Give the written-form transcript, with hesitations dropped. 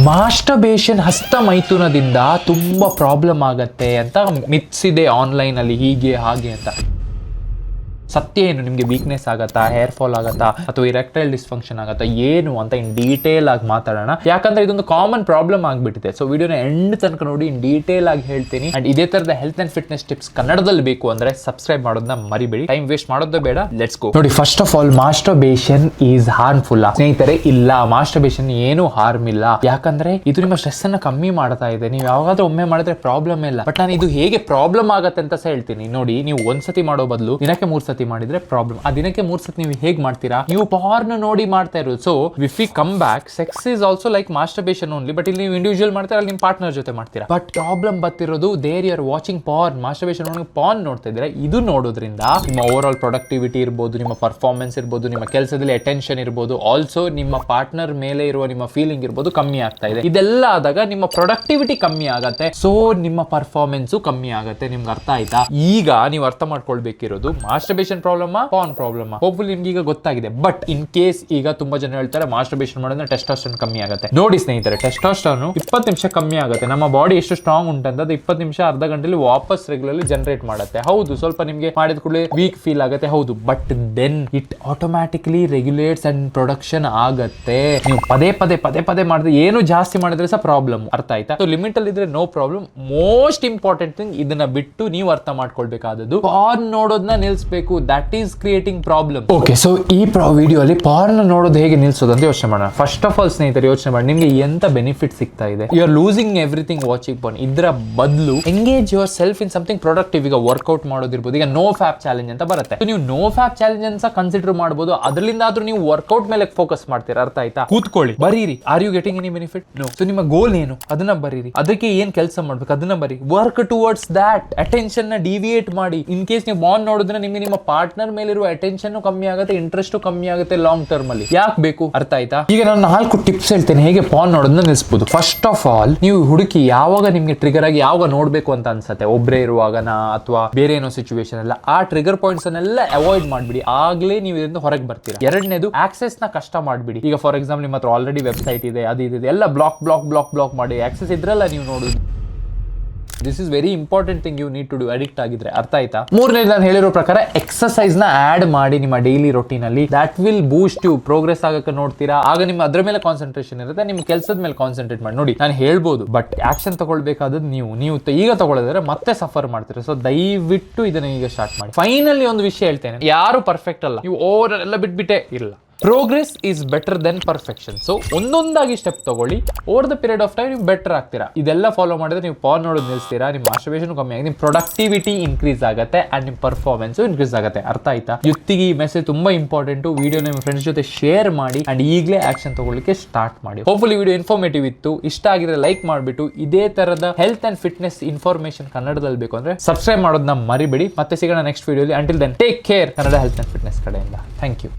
Masturbation ಹಸ್ತ ಮೈಥುನದಿಂದ ತುಂಬಾ problem ಆಗತ್ತೆ ಅಂತ ಮಿತ್ಸ್ ಇದೆ ಆನ್ಲೈನ್ ಅಲ್ಲಿ, ಹೀಗೆ ಹಾಗೆ ಅಂತ. ಸತ್ಯ ಏನು? ನಿಮಗೆ ವೀಕ್ನೆಸ್ ಆಗತ್ತಾ, ಹೇರ್ ಫಾಲ್ ಆಗತ್ತಾ, ಅಥವಾ ಇರೆಕ್ಟೈಲ್ ಡಿಸ್ಫಂಕ್ಷನ್ ಆಗತ್ತಾ, ಏನು ಅಂತ ಇನ್ ಡೀಟೇಲ್ ಆಗಿ ಮಾತಾಡೋಣ. ಯಾಕಂದ್ರೆ ಇದೊಂದು ಕಾಮನ್ ಪ್ರಾಬ್ಲಮ್ ಆಗ್ಬಿಟ್ಟಿದೆ. ಸೊ ವಿಡಿಯೋನ ಎಂಡ್ ತನಕ ನೋಡಿ, ಇನ್ ಡೀಟೇಲ್ ಆಗಿ ಹೇಳ್ತೀನಿ. ಅಂಡ್ ಇದೇ ತರದ ಹೆಲ್ತ್ ಅಂಡ್ ಫಿಟ್ನೆಸ್ ಟಿಪ್ಸ್ ಕನ್ನಡದಲ್ಲಿ ಬೇಕು ಅಂದ್ರೆ ಸಬ್ಸ್ಕ್ರೈಬ್ ಮಾಡೋದನ್ನ ಮರಿಬೇಡಿ. ಟೈಮ್ ವೇಸ್ಟ್ ಮಾಡೋದೇ ಬೇಡ, ಲೆಟ್ಸ್ ಗೋ. ನೋಡಿ, first of all masturbation is harmful ಸ್ನೇಹಿತರೆ? ಇಲ್ಲ, ಮಾಸ್ಟರ್ಬೇಷನ್ ಏನು ಹಾರ್ಮ್ ಇಲ್ಲ. ಯಾಕಂದ್ರೆ ಇದು ನಿಮ್ಮ ಸ್ಟ್ರೆಸ್ ಅನ್ನ ಕಮ್ಮಿ ಮಾಡ್ತಾ ಇದೆ. ನೀವು ಯಾವಾಗಾದ್ರೂ ಒಮ್ಮೆ ಮಾಡಿದ್ರೆ ಪ್ರಾಬ್ಲಮ್ ಇಲ್ಲ. ಬಟ್ ನಾನು ಇದು ಹೇಗೆ ಪ್ರಾಬ್ಲಮ್ ಆಗತ್ತೆ ಅಂತ ಹೇಳ್ತೀನಿ. ನೋಡಿ, ನೀವು ಒಂದ್ಸತಿ ಮಾಡೋ ಬದಲು ದಿನಕ್ಕೆ 3 ಸತಿ ಮಾಡಿದ್ರೆ ಪ್ರಾಬ್ಲಮ್. ಆ ದಿನಕ್ಕೆ 3 ಸತಿ ನೀವು ಹೇಗೆ ಮಾಡ್ತೀರಾ? ನೀವು ಪಾರ್ನ್ ನೋಡಿ ಮಾಡ್ತಾ ಇರೋದು. So if we come back, sex is also like masturbation only. But ಇಲ್ಲಿ ನೀವು ಇಂಡಿವಿಜುವಲ್ ಮಾಡ್ತೀರಾ, ಅಲ್ಲಿ ನಿಮ್ಮ ಪಾರ್ಟ್ನರ್ ಜೊತೆ ಮಾಡ್ತೀರಾ. But problem ಬರ್ತಿರೋದು there you are watching porn. Masturbation porn ನೋಡ್ತಾ ಇದ್ರೆ, ಇದು ನೋಡೋದ್ರಿಂದ ನಿಮ್ಮ ಓವರ್ ಆಲ್ ಪ್ರೊಡಕ್ಟಿವಿಟಿ ಇರ್ಬೋದು, ನಿಮ್ಮ ಪರ್ಫಾರ್ಮೆನ್ಸ್ ಇರ್ಬೋದು, ನಿಮ್ಮ ಕೆಲಸದಲ್ಲಿ ಅಟೆನ್ಷನ್ ಇರ್ಬೋದು, ಆಲ್ಸೋ ನಿಮ್ಮ ಪಾರ್ಟ್ನರ್ ಮೇಲೆ ಇರುವ ನಿಮ್ಮ ಫೀಲಿಂಗ್ ಇರ್ಬೋದು ಕಮ್ಮಿ ಆಗ್ತಾ ಇದೆ. ಇದೆಲ್ಲ ಆದಾಗ ನಿಮ್ಮ ಪ್ರೊಡಕ್ಟಿವಿಟಿ ಕಮ್ಮಿ ಆಗತ್ತೆ. ಸೊ ನಿಮ್ಮ ಪರ್ಫಾರ್ಮೆನ್ಸ್ ಕಮ್ಮಿ ಆಗತ್ತೆ. ನಿಮ್ಗೆ ಅರ್ಥ ಆಯ್ತಾ? ಈಗ ನೀವು ಅರ್ಥ ಮಾಡ್ಕೊಳ್ಬೇಕಿರೋದು masturbation problem, porn problem. Hopefully ನಿಮ್ಗೆ ಈಗ ಗೊತ್ತಾಗಿದೆ. ಬಟ್ ಇನ್ ಕೇಸ್ ಈಗ ತುಂಬಾ ಜನ ಹೇಳ್ತಾರೆ ಮಾಸ್ಟರ್ಬೇಷನ್ ಮಾಡೋದ್ರೆ ಟೆಸ್ಟೋಸ್ಟೆರೋನ್ ಕಮ್ಮಿ ಆಗುತ್ತೆ. ನೋಡಿ ಸ್ನೇಹಿತರೆ, ಟೆಸ್ಟೋಸ್ಟೆರೋನ್ 20 ನಿಮಿಷ ಕಮ್ಮಿ ಆಗುತ್ತೆ. ನಮ್ಮ ಬಾಡಿ ಎಷ್ಟು ಸ್ಟ್ರಾಂಗ್ ಉಂಟಂತ ಅದು 20 ನಿಮಿಷ, ಅರ್ಧ ಗಂಟೆಲಿ ವಾಪಸ್ ರೆಗ್ಯುಲರ್ಲಿ ಜನರೇಟ್ ಮಾಡುತ್ತೆ. ಹೌದು, ಸ್ವಲ್ಪ ನಿಮ್ಗೆ ಮಾಡಿದ ಕೂಡಲೇ ವೀಕ್ ಫೀಲ್ ಆಗುತ್ತೆ. ಹೌದು, but then it automatically regulates and production ಆಗತ್ತೆ. ನೀವು ಪದೇ ಪದೇ ಮಾಡಿದ್ರೆ, ಏನು ಜಾಸ್ತಿ ಮಾಡಿದ್ರೆ ಸಹ ಪ್ರಾಬ್ಲಮ್. ಅರ್ಥ ಆಯ್ತಾ? ಸೊ ಲಿಮಿಟ್ ಅಲ್ಲಿ ಇದ್ರೆ no problem. Most important thing, ಇದನ್ನ ಬಿಟ್ಟು ನೀವು ಅರ್ಥ ಮಾಡ್ಕೊಳ್ಬೇಕಾದದ್ದು, ಪಾರ್ನ್ ನೋಡೋದನ್ನ ನಿಲ್ಸ್ಬೇಕು. That is creating problem. Okay, so ಈ ವಿಡಿಯೋ ಅಲ್ಲಿ ಪಾರ್ನ್ ನೋಡೋದು ಹೇಗೆ ನಿಲ್ಸೋದು ಅಂತ ಯೋಚನೆ ಮಾಡೋಣ. ಫಸ್ಟ್ ಆಫ್ ಆಲ್ ಸ್ನೇಹಿತರೆ, ಯೋಚನೆ ಮಾಡಿ ನಿಮ್ಗೆ ಎಂತ ಬೆನಿಫಿಟ್ ಸಿಗ್ತಾ ಇದೆ. You are losing everything watching porn. ಇದರ ಬದಲು engage yourself in something productive. ಈಗ ವರ್ಕೌಟ್ ಮಾಡೋದಿರ್ಬೋದು. ಈಗ ನೋ ಫ್ಯಾಪ್ ಚಾಲೆಂಜ್ ಅಂತ ಬರುತ್ತೆ. ನೀವು ನೋ ಫ್ಯಾಪ್ ಚಾಲೆಂಜ್ ಅಂತ ಕನ್ಸಿಡರ್ ಮಾಡಬಹುದು. ಅದರಿಂದ ಆದ್ರೂ ನೀವು ವರ್ಕೌಟ್ ಮೇಲೆ ಫೋಕಸ್ ಮಾಡ್ತೀರಾ. ಅರ್ಥ ಆಯ್ತಾ? ಕೂತ್ಕೊಳ್ಳಿ, ಬರೀರಿ. Are you getting any benefit? No. So ನಿಮ್ಮ ಗೋಲ್ ಏನು ಅದನ್ನ ಬರೀರಿ. ಅದಕ್ಕೆ ಏನ್ ಕೆಲಸ ಮಾಡ್ಬೇಕು ಅದನ್ನ ಬರೀ. Work towards that. ಅಟೆನ್ಷನ್ ನ ಡಿವಿಯೇಟ್ ಮಾಡಿ. ಇನ್ ಕೇಸ್ ನೀವು ಪಾರ್ನ್ ನೋಡಿದ್ರೆ ನಿಮ್ಗೆ ನಿಮ್ಮ ಪಾರ್ಟ್ನರ್ ಮೇಲಿರುವ ಅಟೆನ್ಷನ್ ಕಮ್ಮಿ ಆಗುತ್ತೆ, ಇಂಟ್ರೆಸ್ಟ್ ಕಮ್ಮಿ ಆಗುತ್ತೆ ಲಾಂಗ್ ಟರ್ಮ್ ಅಲ್ಲಿ. ಯಾಕೆ ಬೇಕು? ಅರ್ಥ ಆಯ್ತಾ? ಈಗ ನಾನು 4 ಟಿಪ್ಸ್ ಹೇಳ್ತೇನೆ ಹೇಗೆ ಪಾರ್ನ್ ನೋಡೋದನ್ನ ನಿಲ್ಲಿಸಬಹುದು. ಫಸ್ಟ್ ಆಫ್ ಆಲ್, ನೀವು ಹುಡುಕಿ ಯಾವಾಗ ನಿಮ್ಗೆ ಟ್ರಿಗರ್ ಆಗಿ ಯಾವಾಗ ನೋಡ್ಬೇಕು ಅಂತ ಅನ್ಸುತ್ತೆ, ಒಬ್ಬರೇ ಇರುವಾಗನ ಅಥವಾ ಬೇರೆ ಏನೋ ಸಿಚುವೇಶನ್ ಎಲ್ಲ, ಆ ಟ್ರಿಗರ್ ಪಾಯಿಂಟ್ಸ್ ಅನ್ನೆಲ್ಲ ಅವಾಯ್ಡ್ ಮಾಡ್ಬಿಡಿ. ಆಗ್ಲೇ ನೀವು ಇದರಿಂದ ಹೊರಗೆ ಬರ್ತೀರಾ. ಎರಡನೇದು, ಆಕ್ಸೆಸ್ ನ ಕಷ್ಟ ಮಾಡ್ಬಿಡಿ. ಈಗ ಫಾರ್ ಎಕ್ಸಾಂಪಲ್ ನಿಮ್ಮ ಹತ್ರ ಆಲ್ರೆಡಿ ವೆಬ್ಸೈಟ್ ಇದೆ, ಅದು ಇದೆ, ಎಲ್ಲ ಬ್ಲಾಕ್ ಮಾಡಿ. ಆಕ್ಸೆಸ್ ಇದ್ರಲ್ಲ ನೀವು ನೋಡುದು. This is very important thing you need to do, addict ಆಗಿದ್ರೆ. ಅರ್ಥ ಆಯ್ತಾ? ಮೂರನೇದು, ನಾನು ಹೇಳಿರೋ ಪ್ರಕಾರ ಎಕ್ಸರ್ಸೈಸ್ ನ ಆಡ್ ಮಾಡಿ ನಿಮ್ಮ ಡೈಲಿ ರೊಟೀನ್ ಅಲ್ಲಿ. That will boost you. Progress ಆಗಕ್ಕೆ ನೋಡ್ತೀರಾ. ಆಗ ನಿಮ್ಮ ಅದ್ರ ಮೇಲೆ ಕಾನ್ಸಂಟ್ರೇಷನ್ ಇರುತ್ತೆ, ನಿಮ್ಮ ಕೆಲಸದ ಮೇಲೆ ಕಾನ್ಸಂಟ್ರೇಟ್ ಮಾಡಿ. ನೋಡಿ, ನಾನು ಹೇಳ್ಬೋದು, ಬಟ್ ಆಕ್ಷನ್ ತಗೊಳ್ಬೇಕಾದದ್ದು ನೀವು ಈಗ ತಗೊಳ್ಳೋದ್ರೆ ಮತ್ತೆ ಸಫರ್ ಮಾಡ್ತೀರಾ. ಸೊ ದಯವಿಟ್ಟು ಇದನ್ನ ಈಗ ಸ್ಟಾರ್ಟ್ ಮಾಡಿ. ಫೈನಲಿ ಒಂದು ವಿಷಯ ಹೇಳ್ತೇನೆ, ಯಾರು ಪರ್ಫೆಕ್ಟ್ ಅಲ್ಲ. ನೀವು ಓವರ್ ಎಲ್ಲ ಬಿಟ್ಬಿಟ್ಟೆ ಇಲ್ಲ. Progress is better than perfection. So ಒಂದೊಂದಾಗಿ ಸ್ಟೆಪ್ ತಗೊಳ್ಳಿ. Over the period of time ನೀವು ಬೆಟರ್ ಆಗ್ತೀರಾ. ಇದೆಲ್ಲ ಫಾಲೋ ಮಾಡಿದ್ರೆ ನೀವು ಪಾರ್ನ್ ನೋಡೋದು ನಿಲ್ಸ್ತೀರಾ, ನಿಮ್ಮ ಮಾಸ್ಟರ್ಬೇಷನ್ ಕಮ್ಮಿ ಆಗಿ, ನಿಮ್ಮ ಪ್ರೊಡಕ್ಟಿವಿಟಿ ಇನ್ಕ್ರೀಸ್ ಆಗುತ್ತೆ ಅಂಡ್ ನಿಮ್ಮ ಪರ್ಫಾರ್ಮೆನ್ಸ್ ಇನ್ಕ್ರೀಸ್ ಆಗುತ್ತೆ. ಅರ್ಥ ಆಯ್ತಾ? ಯುತ್ತಿಗೆ ಈ ಮೆಸೇಜ್ ತುಂಬಾ ಇಂಪಾರ್ಟೆಂಟ್. ವಿಡಿಯೋ ನಿಮ್ಮ ಫ್ರೆಂಡ್ಸ್ ಜೊತೆ ಶೇರ್ ಮಾಡಿ ಅಂಡ್ ಈಗಲೇ ಆಕ್ಷನ್ ತಗೊಳ್ಳಿಕ್ಕೆ ಸ್ಟಾರ್ಟ್ ಮಾಡಿ. ಹೋಪ್ಫುಲಿ ವಿಡಿಯೋ ಇನ್ಫಾರ್ಮೇಟಿವ್ ಇತ್ತು. ಇಷ್ಟ ಆಗಿದ್ರೆ ಲೈಕ್ ಮಾಡಿಬಿಟ್ಟು ಇದೇ ತರದ ಹೆಲ್ತ್ ಅಂಡ್ ಫಿಟ್ನೆಸ್ ಇನ್ಫಾರ್ಮೇಶನ್ ಕನ್ನಡದಲ್ಲಿ ಬೇಕು ಅಂದ್ರೆ ಸಬ್ಸ್ಕ್ರೈಬ್ ಮಾಡೋದನ್ನ ಮರಿಬೇಡಿ. ಮತ್ತೆ ಸಿಗೋಣ ನೆಕ್ಸ್ಟ್ ವಿಡಿಯೋಲಿ. Until then take care. Kannada health and fitness ಕಡೆಯಿಂದ ಥ್ಯಾಂಕ್ ಯು.